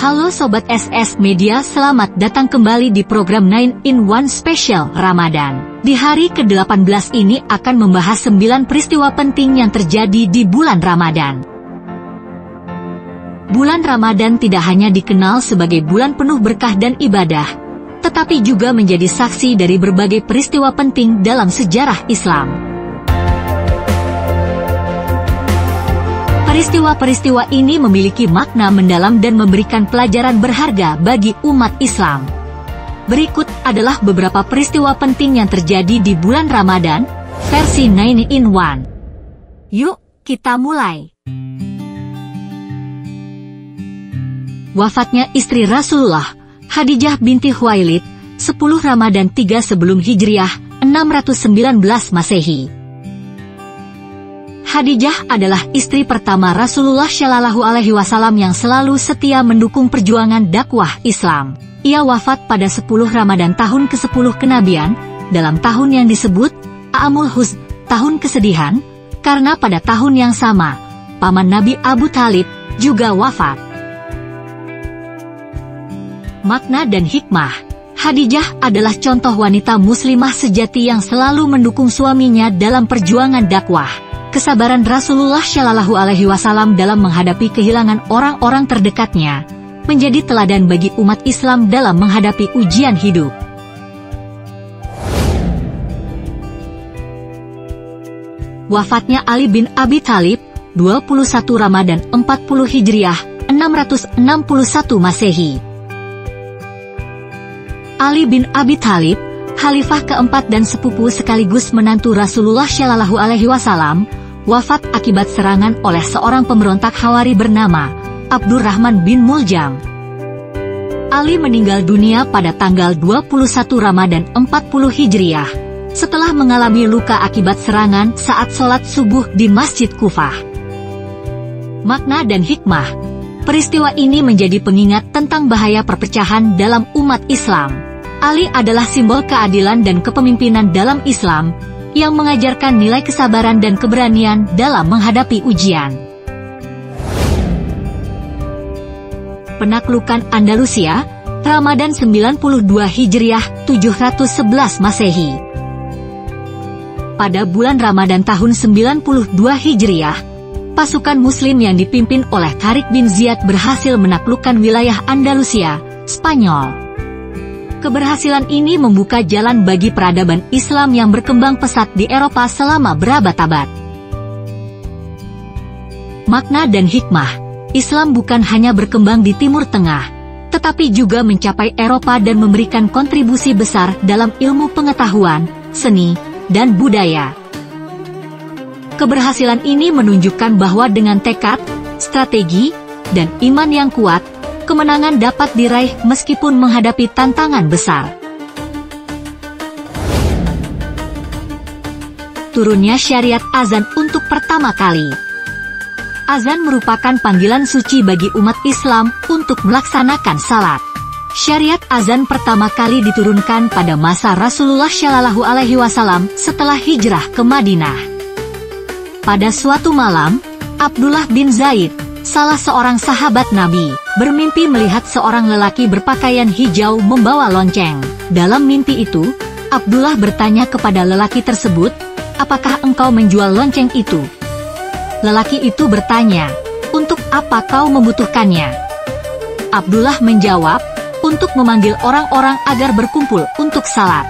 Halo Sobat SS Media, selamat datang kembali di program 9-in-1 Special Ramadan. Di hari ke-18 ini akan membahas 9 peristiwa penting yang terjadi di bulan Ramadan. Bulan Ramadan tidak hanya dikenal sebagai bulan penuh berkah dan ibadah, tetapi juga menjadi saksi dari berbagai peristiwa penting dalam sejarah Islam. Peristiwa-peristiwa ini memiliki makna mendalam dan memberikan pelajaran berharga bagi umat Islam. Berikut adalah beberapa peristiwa penting yang terjadi di bulan Ramadan, versi 9-in-1. Yuk, kita mulai. Wafatnya istri Rasulullah, Khadijah binti Khuwailid, 10 Ramadan 3 sebelum Hijriah, 619 Masehi. Khadijah adalah istri pertama Rasulullah Shallallahu Alaihi Wasallam yang selalu setia mendukung perjuangan dakwah Islam. Ia wafat pada 10 Ramadan tahun ke-10 kenabian, dalam tahun yang disebut A'amul Huzn, tahun kesedihan, karena pada tahun yang sama, paman Nabi Abu Thalib juga wafat. Makna dan hikmah. Khadijah adalah contoh wanita muslimah sejati yang selalu mendukung suaminya dalam perjuangan dakwah. Kesabaran Rasulullah Shallallahu Alaihi Wasallam dalam menghadapi kehilangan orang-orang terdekatnya menjadi teladan bagi umat Islam dalam menghadapi ujian hidup. Wafatnya Ali bin Abi Thalib, 21 Ramadan 40 Hijriah, 661 Masehi. Ali bin Abi Thalib, khalifah keempat dan sepupu sekaligus menantu Rasulullah Shallallahu Alaihi Wasallam, wafat akibat serangan oleh seorang pemberontak Hawari bernama Abdurrahman bin Muljam. Ali meninggal dunia pada tanggal 21 Ramadan 40 Hijriah, setelah mengalami luka akibat serangan saat sholat subuh di Masjid Kufah. Makna dan hikmah. Peristiwa ini menjadi pengingat tentang bahaya perpecahan dalam umat Islam. Ali adalah simbol keadilan dan kepemimpinan dalam Islam, yang mengajarkan nilai kesabaran dan keberanian dalam menghadapi ujian. Penaklukan Andalusia, Ramadan 92 Hijriah, 711 Masehi. Pada bulan Ramadan tahun 92 Hijriah, pasukan Muslim yang dipimpin oleh Tariq bin Ziyad berhasil menaklukkan wilayah Andalusia, Spanyol. Keberhasilan ini membuka jalan bagi peradaban Islam yang berkembang pesat di Eropa selama berabad-abad. Makna dan hikmah. Islam bukan hanya berkembang di Timur Tengah, tetapi juga mencapai Eropa dan memberikan kontribusi besar dalam ilmu pengetahuan, seni, dan budaya. Keberhasilan ini menunjukkan bahwa dengan tekad, strategi, dan iman yang kuat, kemenangan dapat diraih meskipun menghadapi tantangan besar. Turunnya syariat azan untuk pertama kali. Azan merupakan panggilan suci bagi umat Islam untuk melaksanakan salat. Syariat azan pertama kali diturunkan pada masa Rasulullah Shallallahu Alaihi Wasallam setelah hijrah ke Madinah. Pada suatu malam, Abdullah bin Zaid, salah seorang sahabat Nabi, bermimpi melihat seorang lelaki berpakaian hijau membawa lonceng. Dalam mimpi itu, Abdullah bertanya kepada lelaki tersebut, "Apakah engkau menjual lonceng itu?" Lelaki itu bertanya, "Untuk apa kau membutuhkannya?" Abdullah menjawab, "Untuk memanggil orang-orang agar berkumpul untuk salat."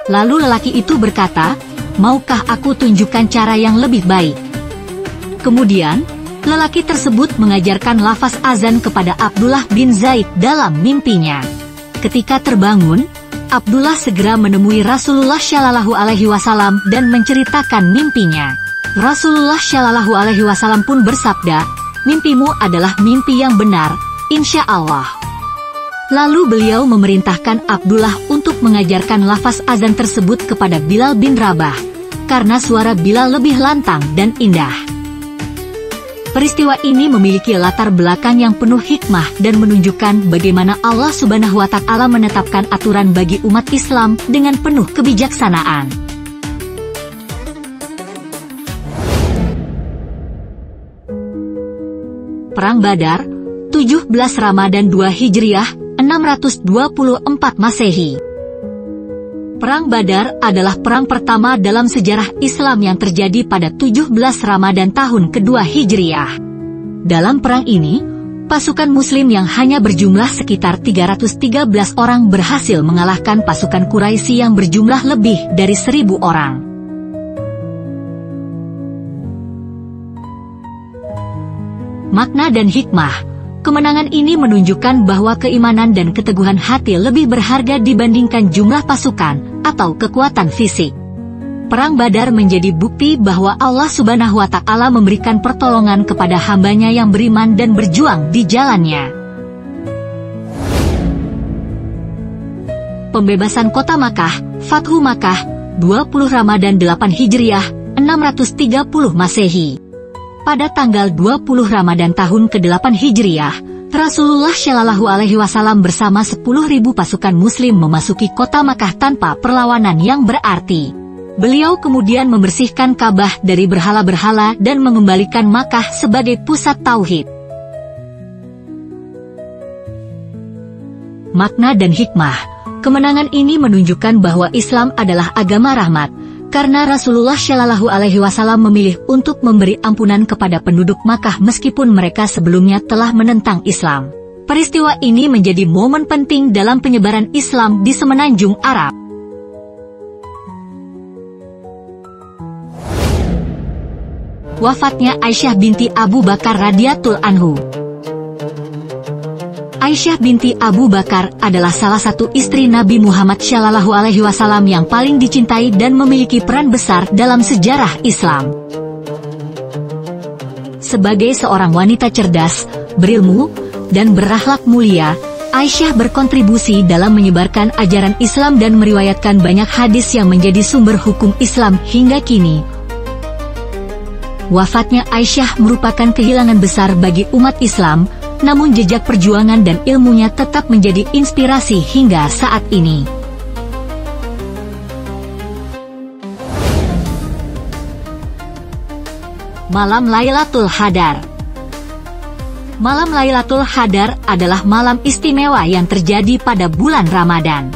Lalu lelaki itu berkata, "Maukah aku tunjukkan cara yang lebih baik?" Kemudian, lelaki tersebut mengajarkan lafaz azan kepada Abdullah bin Zaid dalam mimpinya. Ketika terbangun, Abdullah segera menemui Rasulullah Shallallahu Alaihi Wasallam dan menceritakan mimpinya. Rasulullah Shallallahu Alaihi Wasallam pun bersabda, "Mimpimu adalah mimpi yang benar, insya Allah." Lalu beliau memerintahkan Abdullah untuk mengajarkan lafaz azan tersebut kepada Bilal bin Rabah, karena suara Bilal lebih lantang dan indah. Peristiwa ini memiliki latar belakang yang penuh hikmah dan menunjukkan bagaimana Allah Subhanahu wa Ta'ala menetapkan aturan bagi umat Islam dengan penuh kebijaksanaan. Perang Badar, 7 17 Ramadan 2 Hijriah, 624 Masehi. Perang Badar adalah perang pertama dalam sejarah Islam yang terjadi pada 17 Ramadan tahun kedua Hijriah. Dalam perang ini, pasukan Muslim yang hanya berjumlah sekitar 313 orang berhasil mengalahkan pasukan Quraisy yang berjumlah lebih dari 1.000 orang. Makna dan hikmah. Kemenangan ini menunjukkan bahwa keimanan dan keteguhan hati lebih berharga dibandingkan jumlah pasukan atau kekuatan fisik. Perang Badar menjadi bukti bahwa Allah Subhanahu wa Ta'ala memberikan pertolongan kepada hambanya yang beriman dan berjuang di jalannya. Pembebasan kota Makkah, Fathu Makkah, 20 Ramadan 8 Hijriah, 630 Masehi. Pada tanggal 20 Ramadan tahun ke-8 Hijriah, Rasulullah Shallallahu Alaihi Wasallam bersama 10.000 pasukan Muslim memasuki kota Makkah tanpa perlawanan yang berarti. Beliau kemudian membersihkan Ka'bah dari berhala-berhala dan mengembalikan Makkah sebagai pusat tauhid. Makna dan hikmah. Kemenangan ini menunjukkan bahwa Islam adalah agama rahmat, karena Rasulullah Shallallahu Alaihi Wasallam memilih untuk memberi ampunan kepada penduduk Makkah meskipun mereka sebelumnya telah menentang Islam. Peristiwa ini menjadi momen penting dalam penyebaran Islam di semenanjung Arab. Wafatnya Aisyah binti Abu Bakar radhiyallahu anhu. Aisyah binti Abu Bakar adalah salah satu istri Nabi Muhammad Shallallahu Alaihi Wasallam yang paling dicintai dan memiliki peran besar dalam sejarah Islam. Sebagai seorang wanita cerdas, berilmu, dan berakhlak mulia, Aisyah berkontribusi dalam menyebarkan ajaran Islam dan meriwayatkan banyak hadis yang menjadi sumber hukum Islam hingga kini. Wafatnya Aisyah merupakan kehilangan besar bagi umat Islam, namun jejak perjuangan dan ilmunya tetap menjadi inspirasi hingga saat ini. Malam Lailatul Qadar. Malam Lailatul Qadar adalah malam istimewa yang terjadi pada bulan Ramadan.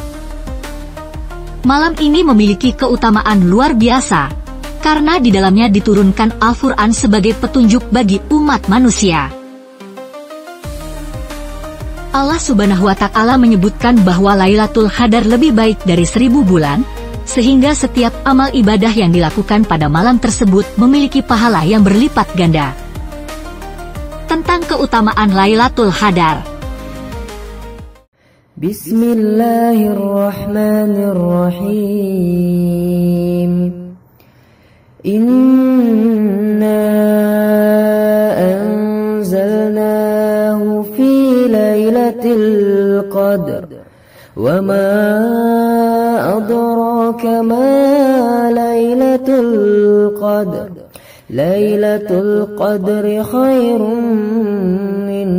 Malam ini memiliki keutamaan luar biasa, karena di dalamnya diturunkan Al-Quran sebagai petunjuk bagi umat manusia. Allah Subhanahu wa Ta'ala menyebutkan bahwa Lailatul Qadar lebih baik dari 1000 bulan, sehingga setiap amal ibadah yang dilakukan pada malam tersebut memiliki pahala yang berlipat ganda. Tentang keutamaan Lailatul Qadar. Bismillahirrahmanirrahim. Inna anzalnahu fi lailatul qadr wa ma adraka ma lailatul qadr. Lailatul qadri khairun min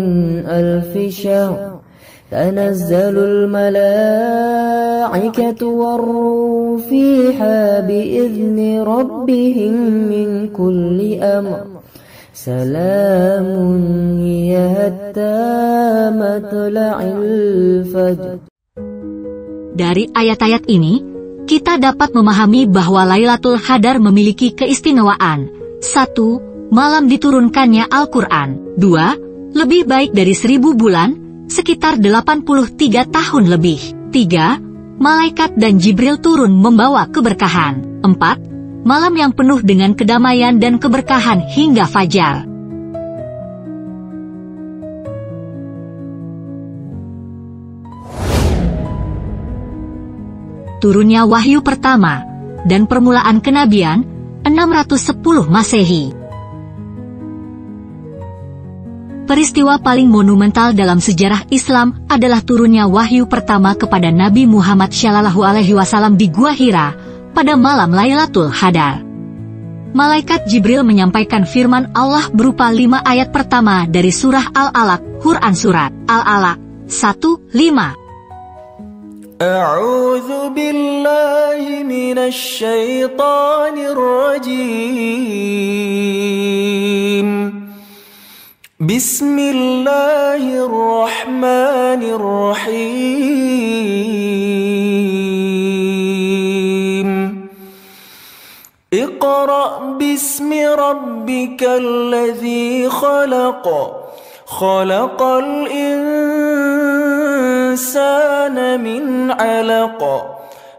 alfi syahr. Tanazzalul malaikatu war-ruhu fiha bi'izni rabbihim min kulli amr. Salamun hiya hatta matla'il fajr. Dari ayat-ayat ini, kita dapat memahami bahwa Lailatul Qadar memiliki keistimewaan. 1. Malam diturunkannya Al-Quran. 2. Lebih baik dari 1000 bulan, sekitar 83 tahun lebih. 3. Malaikat dan Jibril turun membawa keberkahan. 4. Malam yang penuh dengan kedamaian dan keberkahan hingga fajar. Turunnya wahyu pertama dan permulaan kenabian 610 Masehi. Peristiwa paling monumental dalam sejarah Islam adalah turunnya wahyu pertama kepada Nabi Muhammad Shallallahu Alaihi Wasallam di Gua Hira pada malam Lailatul Qadar. Malaikat Jibril menyampaikan firman Allah berupa 5 ayat pertama dari surah Al-Alaq, Quran Surat Al-Alaq 1:5. A'udzu billahi minasy syaithanir rajim. Bismillahirrahmanirrahim. Iqra' bismi rabbikal ladzi khalaq. Khalaqal insana min 'alaq.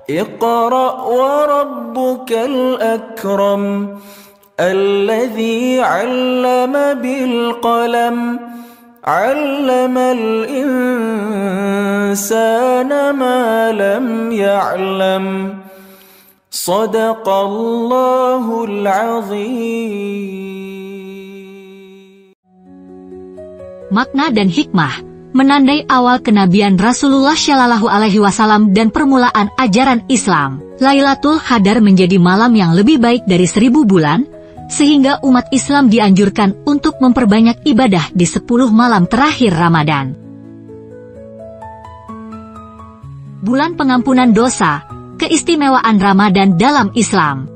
Iqra' wa rabbukal akram. Alladzi 'allama bil qalam. 'Allamal insana ma lam ya'lam. Shadaqallahul 'azim. Makna dan hikmah menandai awal kenabian Rasulullah Shallallahu Alaihi Wasallam dan permulaan ajaran Islam. Lailatul Qadar menjadi malam yang lebih baik dari 1000 bulan, sehingga umat Islam dianjurkan untuk memperbanyak ibadah di 10 malam terakhir Ramadan. Bulan pengampunan dosa, keistimewaan Ramadan dalam Islam.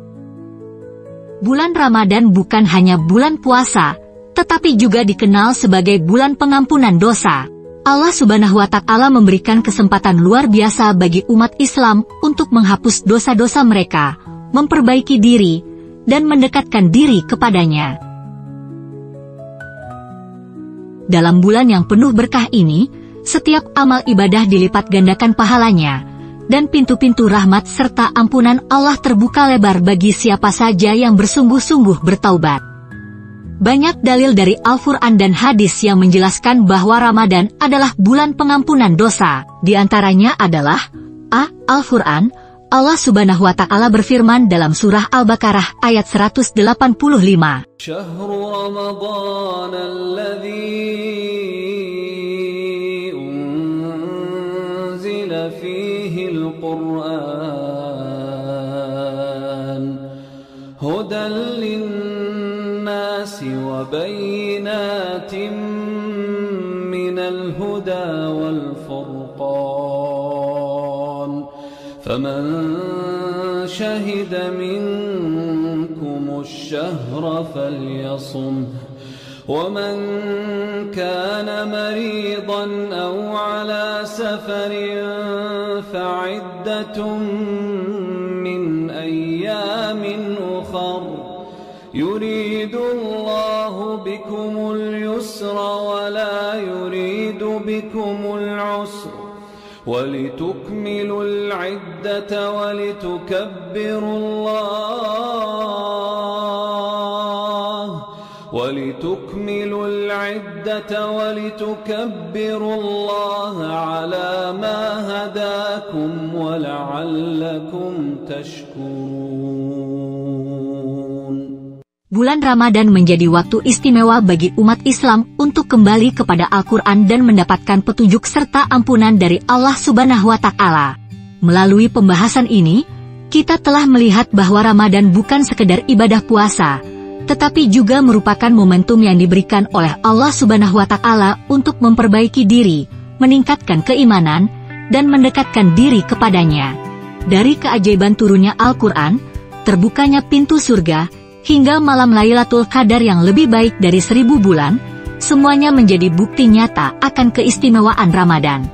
Bulan Ramadan bukan hanya bulan puasa, tetapi juga dikenal sebagai bulan pengampunan dosa. Allah Subhanahu wa Ta'ala memberikan kesempatan luar biasa bagi umat Islam untuk menghapus dosa-dosa mereka, memperbaiki diri, dan mendekatkan diri kepadanya. Dalam bulan yang penuh berkah ini, setiap amal ibadah dilipat gandakan pahalanya, dan pintu-pintu rahmat serta ampunan Allah terbuka lebar bagi siapa saja yang bersungguh-sungguh bertaubat. Banyak dalil dari Al-Quran dan hadis yang menjelaskan bahwa Ramadan adalah bulan pengampunan dosa. Di antaranya adalah Al-Quran. Allah Subhanahu wa Ta'ala berfirman dalam surah Al-Baqarah ayat 185. Syahrul Ramadan alladzi unzila fihi al-Qur'an hudan lin-nasi wa bayyinatin minal huda wal furqan. فمن شهد منكم الشهر فليصم ومن كان مريضا أو على سفر فعدة من أيام أخر يريد الله بكم اليسر ولا يريد بكم العسر ولتكملوا العدة ولتكبروا الله على ما هداكم ولعلكم تشكرون. Bulan Ramadan menjadi waktu istimewa bagi umat Islam untuk kembali kepada Al-Quran dan mendapatkan petunjuk serta ampunan dari Allah Subhanahu wa Ta'ala. Melalui pembahasan ini, kita telah melihat bahwa Ramadan bukan sekedar ibadah puasa, tetapi juga merupakan momentum yang diberikan oleh Allah Subhanahu wa Ta'ala untuk memperbaiki diri, meningkatkan keimanan, dan mendekatkan diri kepadanya. Dari keajaiban turunnya Al-Quran, terbukanya pintu surga, hingga malam Lailatul Qadar yang lebih baik dari 1000 bulan, semuanya menjadi bukti nyata akan keistimewaan Ramadan.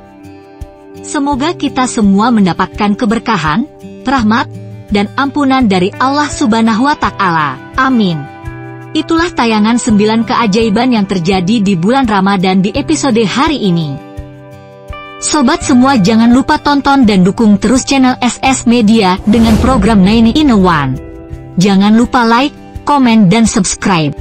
Semoga kita semua mendapatkan keberkahan, rahmat, dan ampunan dari Allah Subhanahu wa Ta'ala. Amin. Itulah tayangan 9 keajaiban yang terjadi di bulan Ramadan di episode hari ini. Sobat semua, jangan lupa tonton dan dukung terus channel SS Media dengan program 9 in 1. Jangan lupa like, komen, dan subscribe.